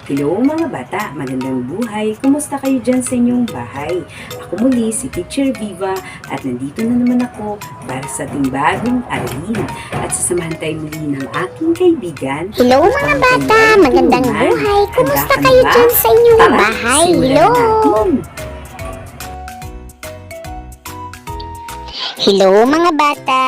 Hello mga bata, magandang buhay. Kumusta kayo dyan sa inyong bahay? Ako muli si Teacher Viva at nandito na naman ako para sa ating bagong aralin. At sasamahan tayo muli ng aking kaibigan. Hello mga bata, magandang buhay. Kumusta kayo dyan sa inyong bahay? Hello! Hello mga bata!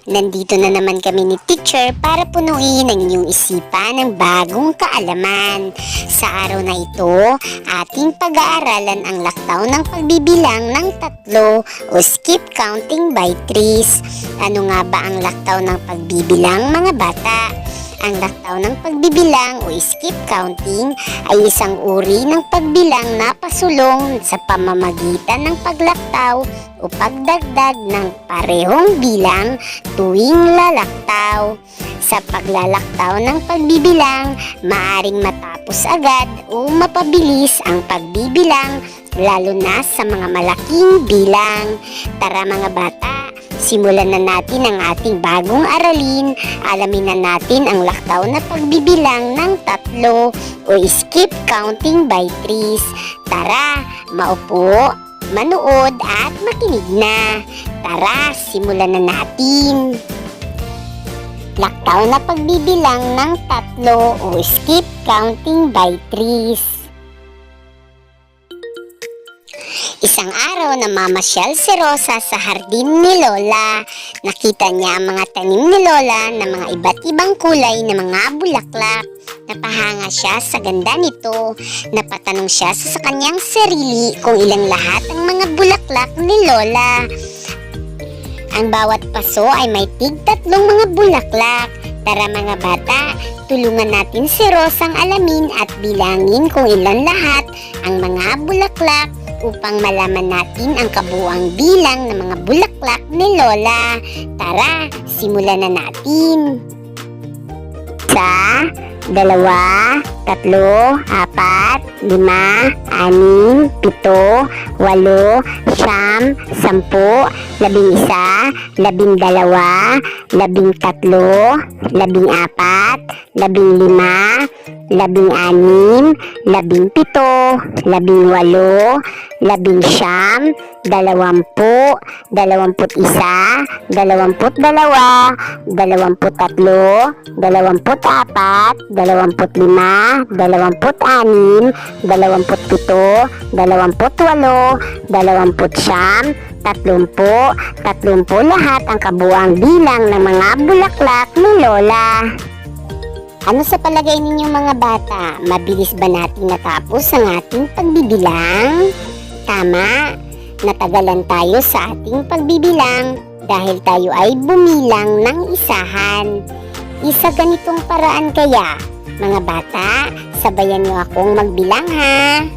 Nandito na naman kami ni Teacher para punuin ang inyong isipan ng bagong kaalaman. Sa araw na ito, ating pag-aaralan ang laktaw ng pagbibilang ng tatlo o skip counting by threes. Ano nga ba ang laktaw ng pagbibilang mga bata? Ang laktaw ng pagbibilang o skip counting ay isang uri ng pagbilang na pasulong sa pamamagitan ng paglaktaw o pagdagdag ng parehong bilang tuwing lalaktaw. Sa paglalaktaw ng pagbibilang, maaring matapos agad o mapabilis ang pagbibilang lalo na sa mga malaking bilang. Tara mga bata, simulan na natin ang ating bagong aralin. Alamin na natin ang laktaw na pagbibilang ng tatlo o skip counting by threes. Tara, maupo, manood at makinig na. Tara, simulan na natin. Laktaw na pagbibilang ng tatlo o skip counting by threes. Isang araw na mamasyal si Rosa sa hardin ni Lola. Nakita niya ang mga tanim ni Lola na mga iba't ibang kulay na mga bulaklak. Napahanga siya sa ganda nito. Napatanong siya sa kanyang sarili kung ilang lahat ang mga bulaklak ni Lola. Ang bawat paso ay may tig-tatlong mga bulaklak. Tara mga bata, tulungan natin si Rosang alamin at bilangin kung ilan lahat ang mga bulaklak upang malaman natin ang kabuuang bilang ng mga bulaklak ni Lola. Tara, simulan na natin. 1, 2, 3, 4, 5, 6, 7, 8, 9, 10, 11, 12, 13, 14, 15, 16, 17, 18, 19, 20, 30 lahat ang kabuuang bilang ng mga bulaklak ni Lola. Ano sa palagay ninyong mga bata? Mabilis ba natin natapos ang ating pagbibilang? Tama, natagalan tayo sa ating pagbibilang dahil tayo ay bumilang ng isahan. Isa ganitong paraan kaya? Mga bata, sabayan niyo akong magbilang ha.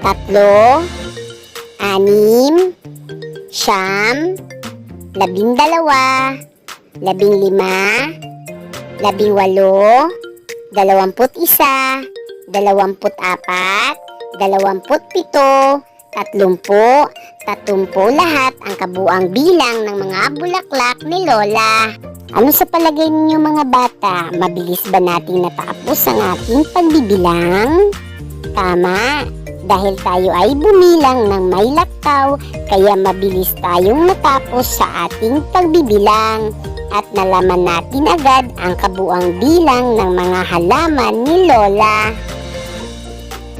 3, 6, 9, 12, 15, 18, 21, 21, 24, 27, 30 lahat ang kabuuang bilang ng mga bulaklak ni Lola. Ano sa palagay ninyo mga bata? Mabilis ba natin natapos ang ating pagbibilang? Tama, dahil tayo ay bumilang ng may laktaw, kaya mabilis tayong natapos sa ating pagbibilang. At nalaman natin agad ang kabuuang bilang ng mga halaman ni Lola.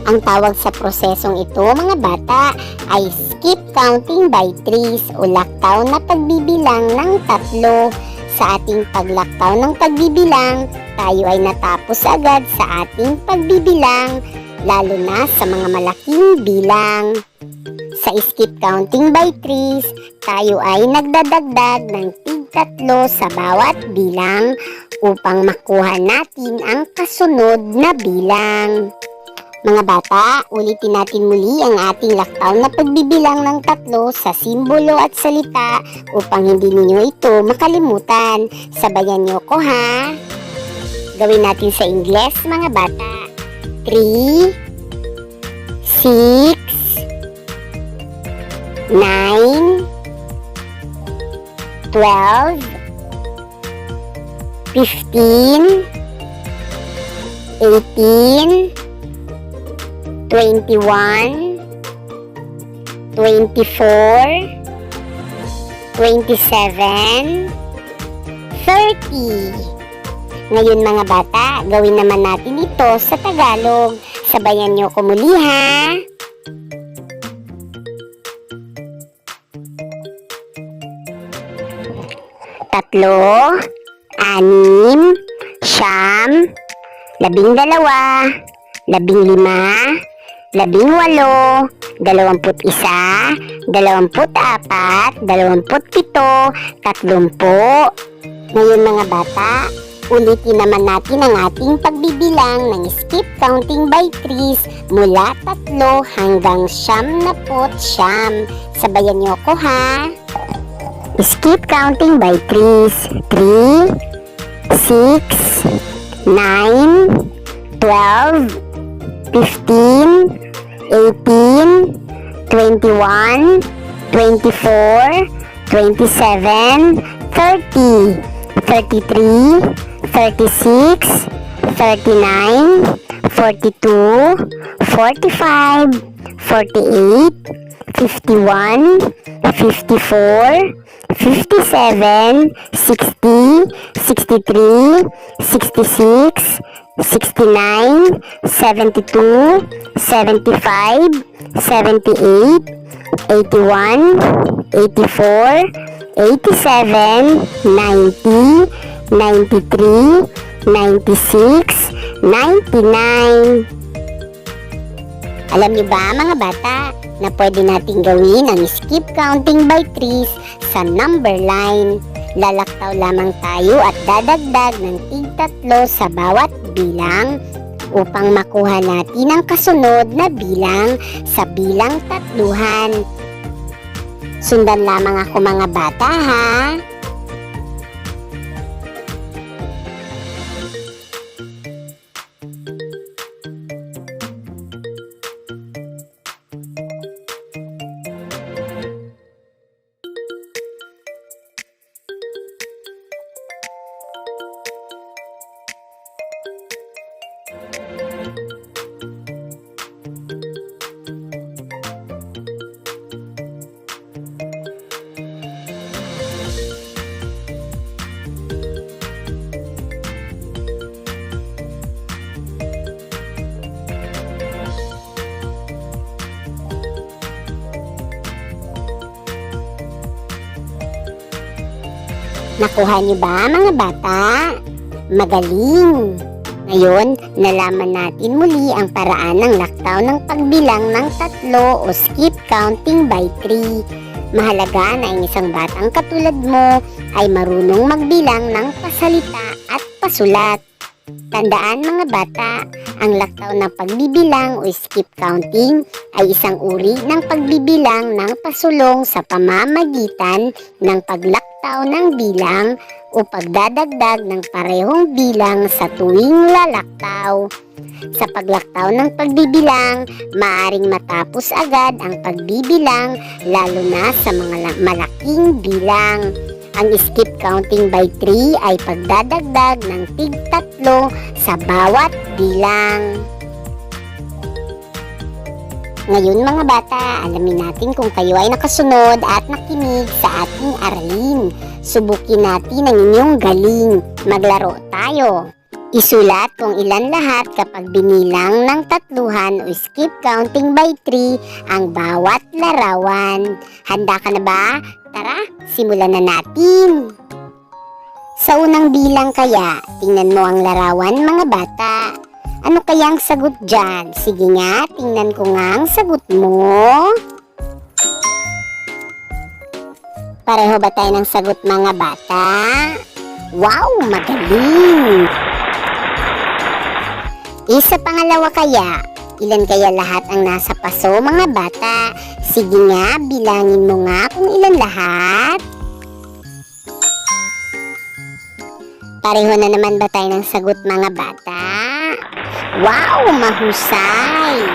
Ang tawag sa prosesong ito mga bata ay skip counting by threes o laktaw na pagbibilang ng tatlo. Sa ating paglaktaw ng pagbibilang, tayo ay natapos agad sa ating pagbibilang, lalo na sa mga malaking bilang. Sa skip counting by threes, tayo ay nagdadagdag ng tig-tatlo sa bawat bilang upang makuha natin ang kasunod na bilang. Mga bata, ulitin natin muli ang ating laktaw na pagbibilang ng tatlo sa simbolo at salita upang hindi ninyo ito makalimutan. Sabayan niyo ko ha. Gawin natin sa Ingles mga bata. 3, 6, 9, 12, 15, 18, 21, 24, 27, 30. Ngayon mga bata, gawin naman natin ito sa Tagalog. Sabayan niyo ko muli ha. 3, 6, 9, 12, 15, 18, 21, 22, 24, 27, 30. Ngayon mga bata, ulitin naman natin ang ating pagbibilang ng skip counting by threes mula 3 hanggang 99. Sabayan niyo ko ha. Skip counting by threes. 3, 6, 9, 12, 15, 18, 21, 24, 27, 30, 33, 36, 39, 42, 45, 48, 51, 54, 57, 60, 63, 66, 69, 72, 75, 78, 81, 84, 87, 90, 93, 96, 99. Alam niyo ba mga bata na pwede nating gawin ang skip counting by threes sa number line? Lalaktaw lamang tayo at dadagdag ng tig-3 sa bawat bilang upang makuha natin ang kasunod na bilang sa bilang tatluhan. Sundan lamang ako mga bata ha. Nakuha niyo ba mga bata? Magaling! Ngayon, nalaman natin muli ang paraan ng laktaw ng pagbilang ng 3 o skip counting by 3. Mahalaga na ang isang batang katulad mo ay marunong magbilang ng pasalita at pasulat. Tandaan mga bata, ang laktaw ng pagbibilang o skip counting ay isang uri ng pagbibilang ng pasulong sa pamamagitan ng paglaktaw ng bilang o pagdadagdag ng parehong bilang sa tuwing lalaktaw. Sa paglaktaw ng pagbibilang, maaring matapos agad ang pagbibilang lalo na sa mga malaking bilang. Ang skip counting by 3 ay pagdadagdag ng tig-3 sa bawat bilang. Ngayon mga bata, alamin natin kung kayo ay nakasunod at nakinig sa ating aralin. Subukin natin ang inyong galing. Maglaro tayo. Isulat kung ilan lahat kapag binilang ng tatluhan o skip counting by 3 ang bawat larawan. Handa ka na ba? Tara, simulan na natin. Sa unang bilang kaya, tingnan mo ang larawan mga bata. Ano kayang sagot dyan? Sige nga, tingnan ko nga ang sagot mo. Pareho ba tayo ng sagot mga bata? Wow, magaling! Sa pangalawa kaya, ilan kaya lahat ang nasa paso mga bata? Sige nga, bilangin mo nga kung ilan lahat. Pareho na naman ba tayo ng sagot mga bata? Wow, mahusay!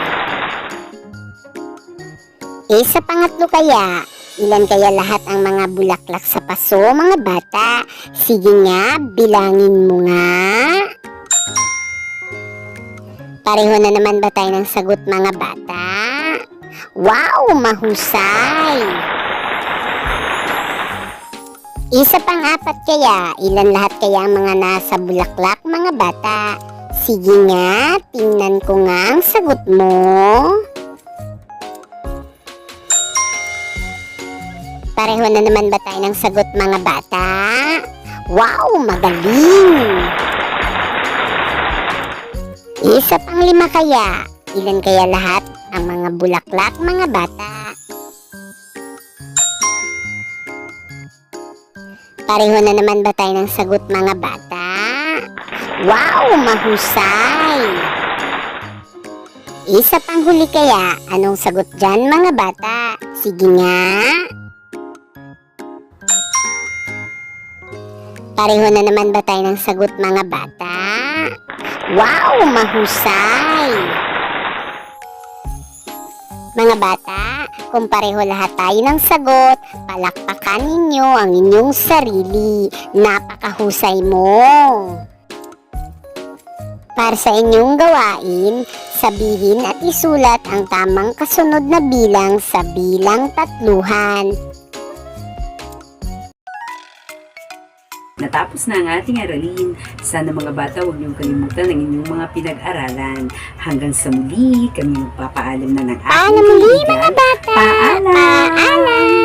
Sa pangatlo kaya, ilan kaya lahat ang mga bulaklak sa paso mga bata? Sige nga, bilangin mo nga. Pareho na naman ba tayo ng sagot mga bata? Wow, mahusay! Isa pang apat kaya, ilan lahat kaya ang mga nasa bulaklak mga bata? Sige nga, tingnan ko nga ang sagot mo. Pareho na naman ba tayo ng sagot mga bata? Wow, magaling! Isa pang lima kaya, ilan kaya lahat ang mga bulaklak mga bata? Pareho na naman ba tayo ng sagot mga bata? Wow, mahusay! Isa pang huli kaya, anong sagot dyan mga bata? Sige nga. Pareho na naman ba tayo ng sagot mga bata? Wow, mahusay! Mga bata, kung pareho lahat tayo ng sagot, palakpakan ninyo ang inyong sarili. Napakahusay mo! Para sa inyong gawain, sabihin at isulat ang tamang kasunod na bilang sa bilang tatluhan. Natapos na ang ating aralin. Sana mga bata, huwag niyong kalimutan ang inyong mga pinag-aralan. Hanggang sa muli, kami magpapaalam na ng ating Paano muli kaibigan. mga bata? Paalam! Paalam!